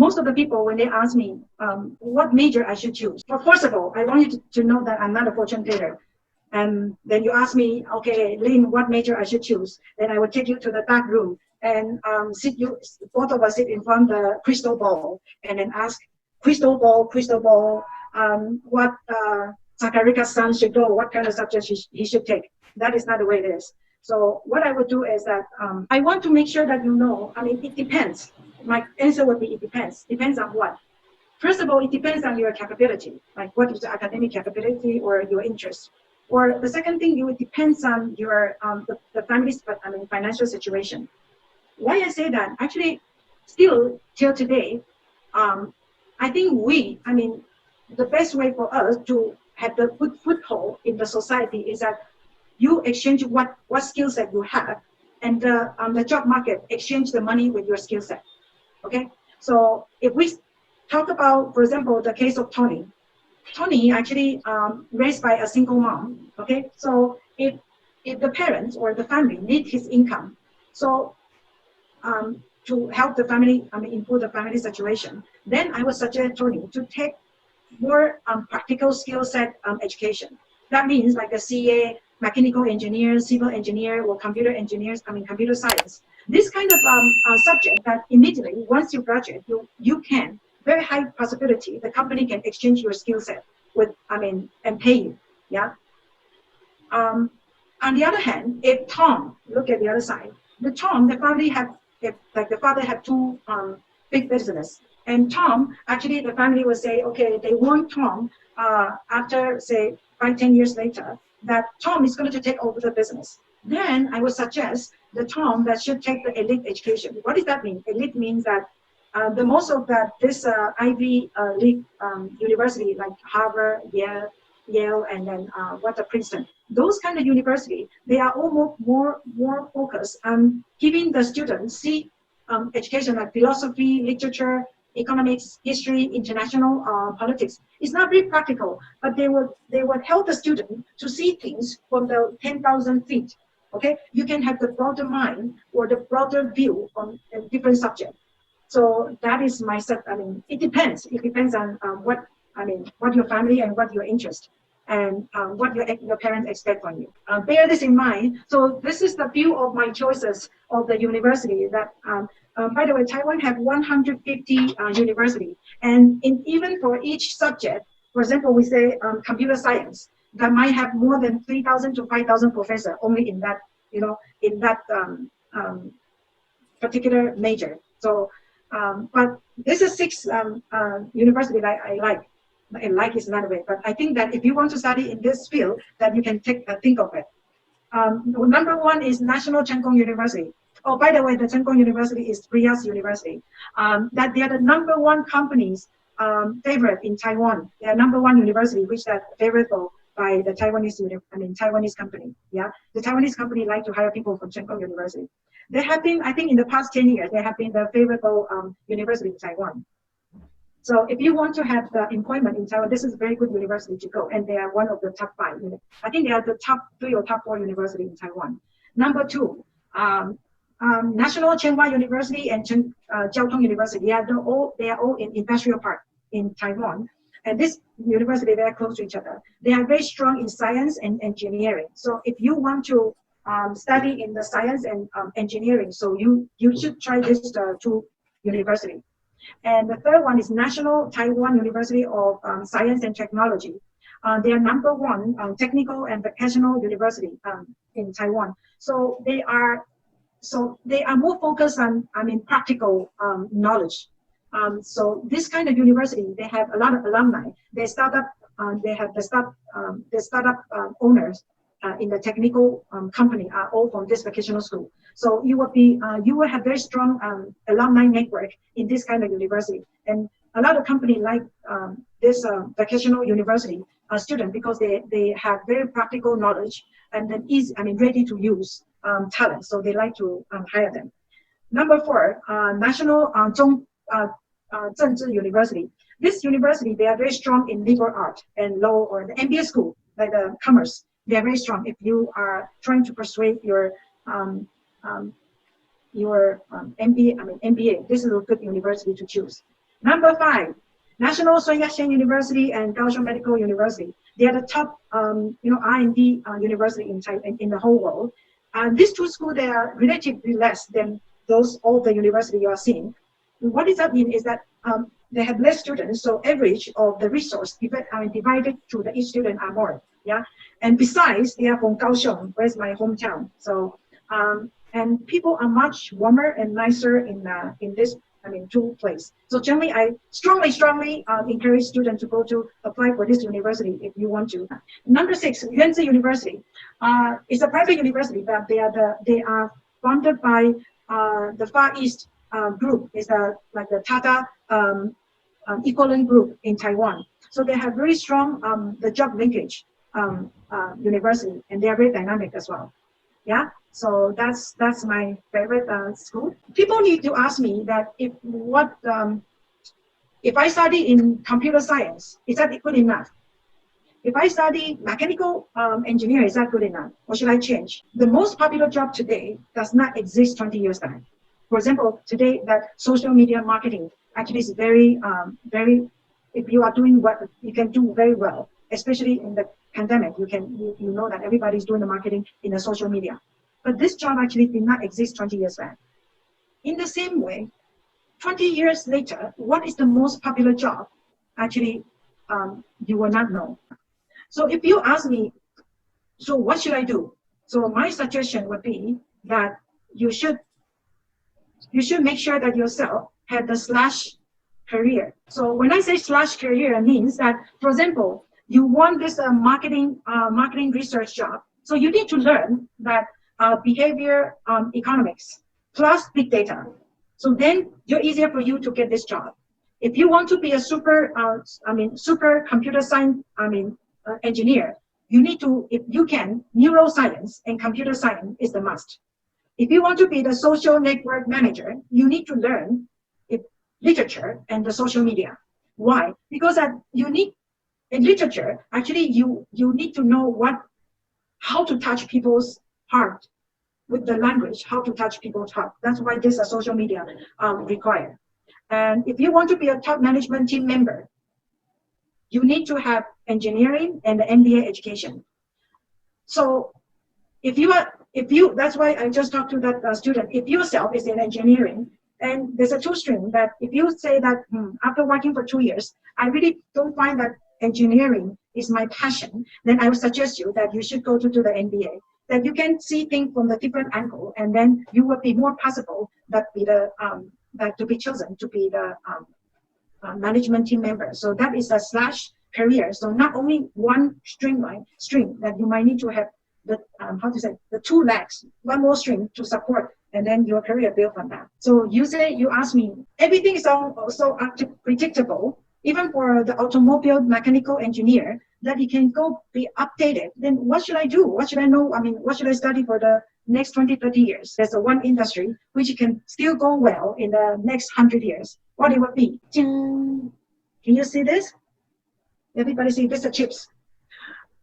most of the people, when they ask me what major I should choose, well, first of all, I want you to know that I'm not a fortune teller. And then you ask me, okay, Lin, what major I should choose? Then I will take you to the dark room and both of us sit in front of the crystal ball and then ask, crystal ball, what Sakarika's son should go, what kind of subject he should take. That is not the way it is. So what I would do is that I want to make sure that you know, I mean, it depends. My answer would be it depends. Depends on what? First of all, it depends on your capability, like what is the academic capability or your interest. Or the second thing, it depends on your the family's financial situation. Why I say that? Actually, still till today, I think the best way for us to have the good foothold in the society is that you exchange what skill set you have, and the job market exchange the money with your skill set. Okay, so if we talk about, for example, the case of Tony. Tony actually raised by a single mom. Okay, so if the parents or the family need his income, so to help the family, improve the family situation, then I would suggest Tony to take more practical skill set education. That means like the CA, mechanical engineer, civil engineer, or computer engineers, computer science. This kind of subject that immediately, once you graduate, you can, very high possibility, the company can exchange your skill set with, and pay you, yeah? On the other hand, if Tom, look at the other side, the family have, the father had two big business, and Tom, actually the family will say, okay, they want Tom, after say 5-10 years later, that Tom is going to take over the business. Then I would suggest the Tom that should take the elite education. What does that mean? Elite means that the most of this Ivy League university like Harvard, Yale, and then Princeton. Those kind of university, they are almost more focused on giving the students education like philosophy, literature, economics, history, international politics. It's not very practical, but they would help the student to see things from the 10,000 feet. Okay, you can have the broader mind or the broader view on a different subject. So that is my set. It depends. It depends on what your family and what your interest and what your parents expect from you. Bear this in mind. So this is the few of my choices of the university that. By the way, Taiwan have 150 universities, and even for each subject, for example, we say computer science, that might have more than 3,000 to 5,000 professors only in that, particular major. So, but this is 6 university that I like. And like is another way, but I think that if you want to study in this field, that you can think of it. Number 1 is National Chen Kung University. Oh, by the way, the Chen Kung University is Priya's university. That they are the number 1 companies favorite in Taiwan. They are number 1 university, which are favorable by the Taiwanese company. Yeah, the Taiwanese company like to hire people from Chen Kung University. They have been, I think, in the past 10 years, they have been the favorable university in Taiwan. So if you want to have the employment in Taiwan, this is a very good university to go, and they are one of the top 5. I think they are the top 3 or top 4 university in Taiwan. Number 2. National Tsinghua University and Jiao Tong University. They are all in industrial park in Taiwan, and this university they are close to each other. They are very strong in science and engineering. So if you want to study in the science and engineering, so you should try this 2 university. And the third one is National Taiwan University of Science and Technology. They are number 1 technical and vocational university in Taiwan. So they are more focused on practical knowledge. So this kind of university, they have a lot of alumni. They have the startup owners in the technical company are all from this vocational school. So you will have very strong alumni network in this kind of university. And a lot of companies like this vocational university student because they have very practical knowledge and then ready to use talent. So they like to hire them. Number 4, National Zhengzhi University. This university, they are very strong in liberal art and law or the MBA school, like the commerce. They are very strong if you are trying to persuade your MBA. This is a good university to choose. Number 5, National Sun Yat-sen University and Kaohsiung Medical University. They are the top, R&D university in the whole world. These two schools, they are relatively less than all the university you are seeing. What does that mean is that they have less students, so average of the resource divided to the each student are more. Yeah, and besides, they are from Kaohsiung, where's my hometown. So and people are much warmer and nicer in this two places. So generally, I strongly encourage students to go to apply for this university if you want to. Number 6, Huilin Chen University. It's a private university, but they are funded by the Far East group. It's like the Tata equivalent group in Taiwan. So they have very strong the job linkage university, and they are very dynamic as well. Yeah. So that's my favorite school. People need to ask me that if I study in computer science, is that good enough? If I study mechanical engineering, is that good enough? Or should I change? The most popular job today does not exist 20 years back. For example, today that social media marketing actually is very, if you are doing what you can do very well, especially in the pandemic, you know that everybody's doing the marketing in the social media. But this job actually did not exist 20 years back. In the same way, 20 years later, what is the most popular job? Actually, you will not know. So if you ask me, so what should I do? So my suggestion would be that you should make sure that yourself have the /career. So when I say /career, it means that, for example, you want this marketing research job. So you need to learn that behavior economics plus big data. So then it's easier for you to get this job. If you want to be a super computer science engineer, you need to, if you can, neuroscience and computer science is the must. If you want to be the social network manager, you need to learn literature and the social media. Why? Because in literature, actually you need to know how to touch people's heart with the language, how to touch people's heart. That's why this social media required. And if you want to be a top management team member, you need to have engineering and the MBA education. So that's why I just talked to that student. If yourself is in engineering, and there's a 2 stream that if you say that after working for 2 years, I really don't find that engineering is my passion, then I would suggest you that you should go to do the MBA. That you can see things from the different angle, and then you will be more possible that to be chosen to be the management team member. So that is a /career. So not only one stream that you might need to have the 2 legs, one more string to support, and then your career built on that. So you ask me, everything is so predictable, even for the automobile mechanical engineer, that it can be updated. Then what should I do? What should I know? What should I study for the next 20, 30 years? There's one industry which can still go well in the next 100 years. What it would be? Can you see this? Everybody see this? The chips.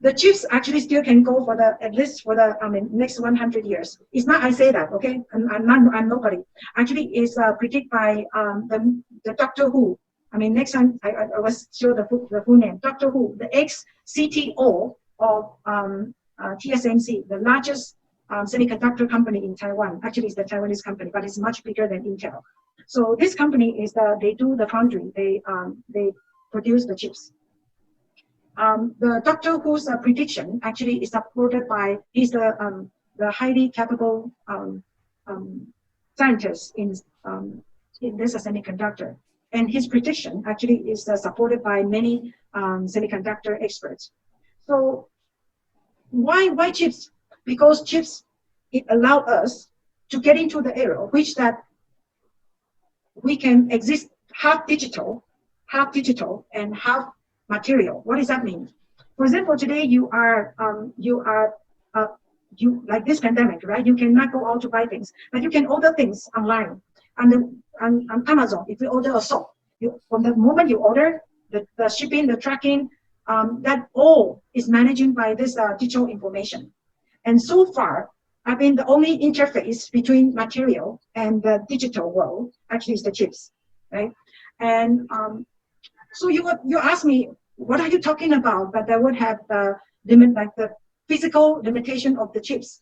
The chips actually still can go for at least for the next 100 years. It's not I say that, okay? I'm nobody. Actually, it's predicted by the Doctor Who. Next time I will show the full name. Doctor Who, the ex-CTO of TSMC, the largest semiconductor company in Taiwan. Actually, it's the Taiwanese company, but it's much bigger than Intel. So this company they do the foundry. They produce the chips. The Doctor Who's prediction actually is supported by the highly capable scientist in this semiconductor. And his prediction actually is supported by many semiconductor experts. So why chips? Because chips, it allow us to get into the era which that we can exist half digital and half material. What does that mean? For example, today you like this pandemic, right? You cannot go out to buy things, but you can order things online. And on Amazon, if you order a soap, from the moment you order, the shipping, the tracking, that all is managed by this digital information. And so far, the only interface between material and the digital world actually is the chips, right? And so you ask me, what are you talking about? But that would have the limit, like the physical limitation of the chips.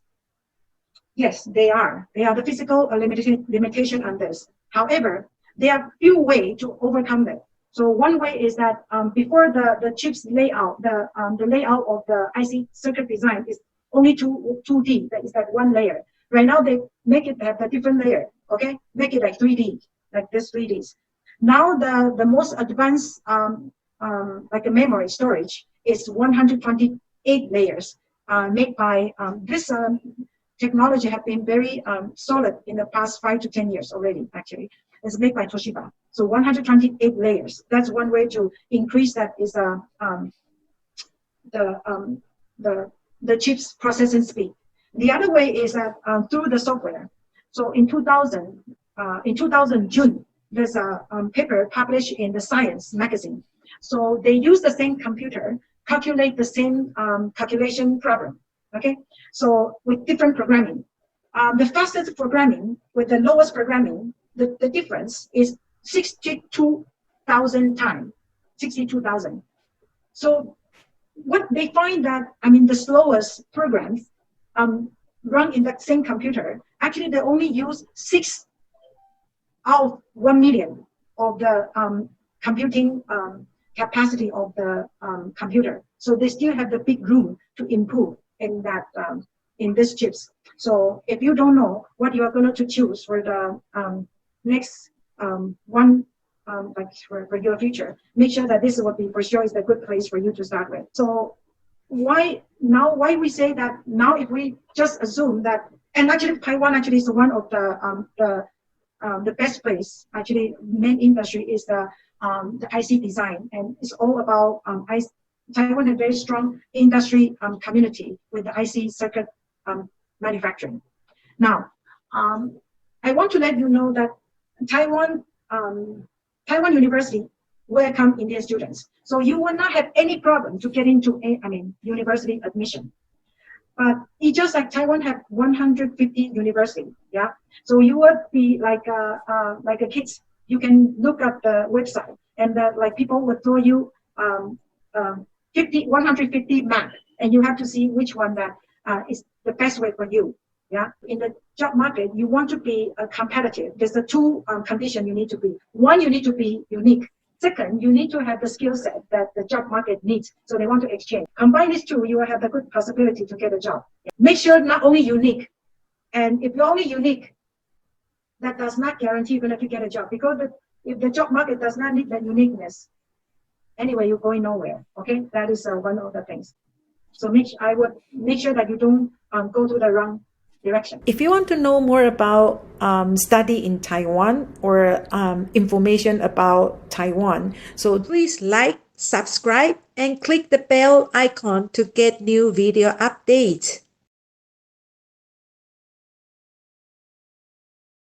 Yes, they are. They are the physical limitation on this. However, there are few ways to overcome that. So one way is that before the chips layout, the layout of the IC circuit design is only 2D. That is that one layer. Right now they make it have a different layer. Okay, make it like 3D, like this 3Ds. Now the most advanced like a memory storage is 128 layers made by this technology have been very solid in the past 5 to 10 years already. Actually, it's made by Toshiba. So 128 layers. That's one way to increase that is the the chips processing speed. The other way is that through the software. So in 2000 June, there's a paper published in the Science magazine. So they use the same computer, calculate the same calculation problem. Okay, so with different programming. The fastest programming with the lowest programming, the difference is 62,000 times, 62,000. So what they find that, I mean, the slowest programs run in that same computer, actually they only use 6 out of 1 million of the computing capacity of the computer. So they still have the big room to improve in that in these chips. So if you don't know what you are going to choose for the next one like for your future, make sure that this will be for sure is a good place for you to start with. So why we say that now if we just assume that, and actually Taiwan actually is one of the best place, actually main industry is the IC design, and it's all about Taiwan has very strong industry community with the IC circuit manufacturing. Now, I want to let you know that Taiwan University welcome Indian students. So you will not have any problem to get into university admission. But it's just like Taiwan have 150 university, yeah. So you would be like a kids. You can look at the website, and like people would throw you 150 map, and you have to see which one that is the best way for you. Yeah, in the job market, you want to be competitive. There's the two conditions you need to be. One, you need to be unique. Second, you need to have the skill set that the job market needs, so they want to exchange. Combine these two, you will have the good possibility to get a job. Make sure not only unique, and if you're only unique, that does not guarantee you're going to get a job, because if the job market does not need that uniqueness, anyway, you're going nowhere. Okay, that is one of the things. So I would make sure that you don't go to the wrong direction. If you want to know more about study in Taiwan or information about Taiwan, so please like, subscribe, and click the bell icon to get new video updates.